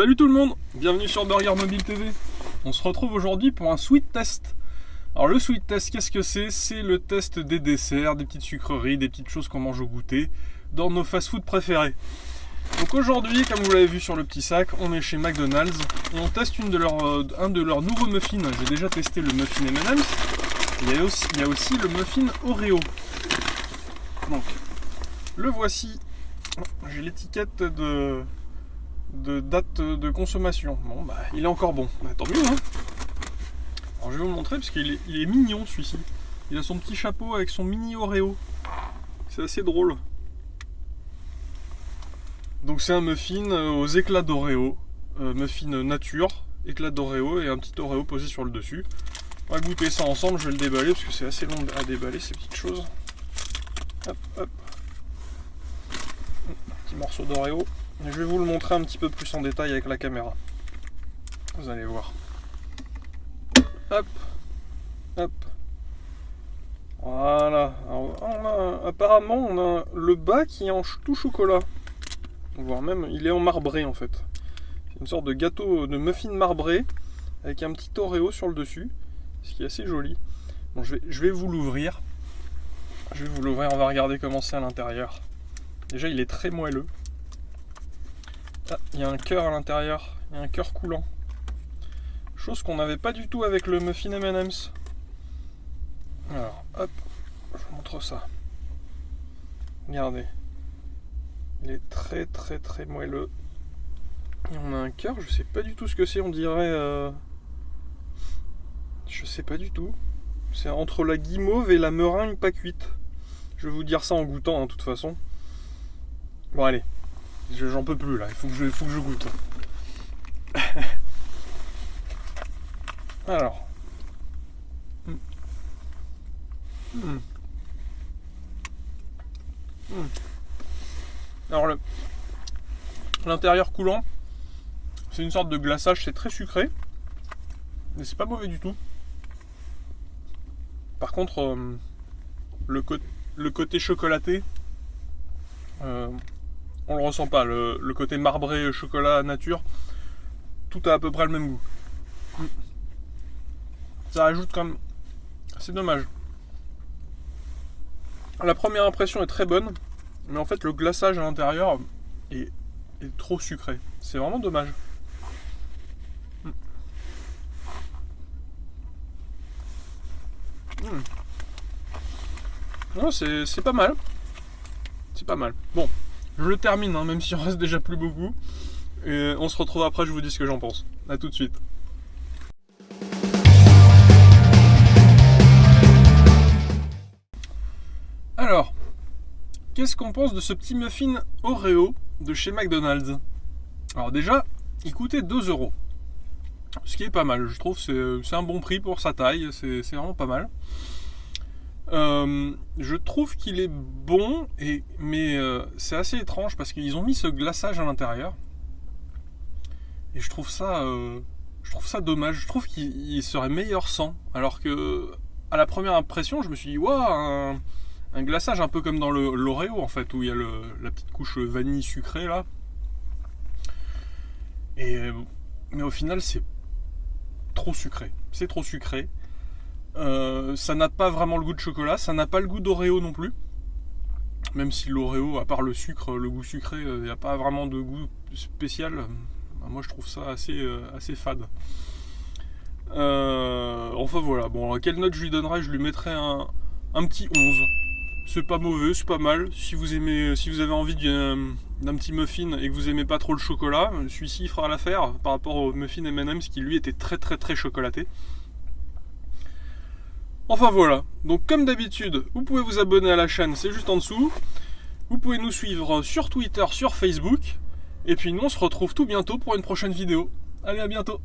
Salut tout le monde, bienvenue sur Burger Mobile TV. On se retrouve aujourd'hui pour un sweet test. Alors le sweet test, qu'est-ce que c'est? C'est le test des desserts, des petites sucreries, des petites choses qu'on mange au goûter dans nos fast-food préférés. Donc aujourd'hui, comme vous l'avez vu sur le petit sac, on est chez McDonald's et on teste un de leurs nouveaux muffins. J'ai déjà testé le muffin M&M's. Il y a aussi le muffin Oreo. Donc le voici. J'ai l'étiquette de date de consommation. Bon bah il est encore bon, bah, tant mieux hein. Alors je vais vous le montrer parce qu'il est mignon celui-ci. Il a son petit chapeau avec son mini Oreo. C'est assez drôle. Donc c'est un muffin aux éclats d'Oreo. Muffin nature, éclats d'Oreo et un petit Oreo posé sur le dessus. On va goûter ça ensemble, je vais le déballer parce que c'est assez long à déballer ces petites choses. Hop hop. Un petit morceau d'Oreo. Je vais vous le montrer un petit peu plus en détail avec la caméra. Vous allez voir. Hop, hop. Voilà. Alors, apparemment, on a le bas qui est en tout chocolat. Voire même, il est en marbré en fait. C'est une sorte de gâteau de muffin marbré avec un petit Oreo sur le dessus, ce qui est assez joli. Bon, je vais vous l'ouvrir. On va regarder comment c'est à l'intérieur. Déjà, il est très moelleux. Ah, il y a un cœur à l'intérieur, il y a un cœur coulant. Chose qu'on n'avait pas du tout avec le muffin M&M's. Alors, hop, je vous montre ça. Regardez. Il est très très très moelleux. Et on a un cœur, je sais pas du tout ce que c'est, on dirait... Je sais pas du tout. C'est entre la guimauve et la meringue pas cuite. Je vais vous dire ça en goûtant, hein, de toute façon. Bon allez. J'en peux plus là, il faut que je goûte. Alors. Alors l'intérieur coulant, c'est une sorte de glaçage, c'est très sucré. Mais c'est pas mauvais du tout. Par contre, le côté chocolaté, on le ressent pas. Le côté marbré chocolat nature, tout a à peu près le même goût. Ça rajoute comme... C'est dommage. La première impression est très bonne, mais en fait le glaçage à l'intérieur est trop sucré. C'est vraiment dommage. Non, c'est pas mal. C'est pas mal. Bon, je le termine, hein, même s'il en reste déjà plus beaucoup. Et on se retrouve après, je vous dis ce que j'en pense. A tout de suite. Alors, qu'est-ce qu'on pense de ce petit muffin Oreo de chez McDonald's? Alors déjà, il coûtait 2€. Ce qui est pas mal, je trouve, c'est un bon prix pour sa taille, c'est vraiment pas mal. Je trouve qu'il est bon, mais c'est assez étrange parce qu'ils ont mis ce glaçage à l'intérieur. Et je trouve ça dommage. Je trouve qu'il serait meilleur sans. Alors que, à la première impression, je me suis dit, waouh, un glaçage un peu comme dans l'Oreo en fait, où il y a la petite couche vanille sucrée là. Mais au final, c'est trop sucré. C'est trop sucré. Ça n'a pas vraiment le goût de chocolat, ça n'a pas le goût d'Oreo non plus. Même si l'Oreo, à part le sucre, le goût sucré, il n'y a pas vraiment de goût spécial. Moi je trouve ça assez fade. Enfin voilà, bon, quelle note je lui donnerais? Je lui mettrais un petit 11. C'est pas mauvais, c'est pas mal. Si vous avez envie d'un petit muffin et que vous aimez pas trop le chocolat, celui-ci fera l'affaire par rapport au muffin M&M's qui lui était très très très chocolaté. Enfin voilà, donc comme d'habitude, vous pouvez vous abonner à la chaîne, c'est juste en dessous. Vous pouvez nous suivre sur Twitter, sur Facebook. Et puis nous on se retrouve tout bientôt pour une prochaine vidéo. Allez, à bientôt.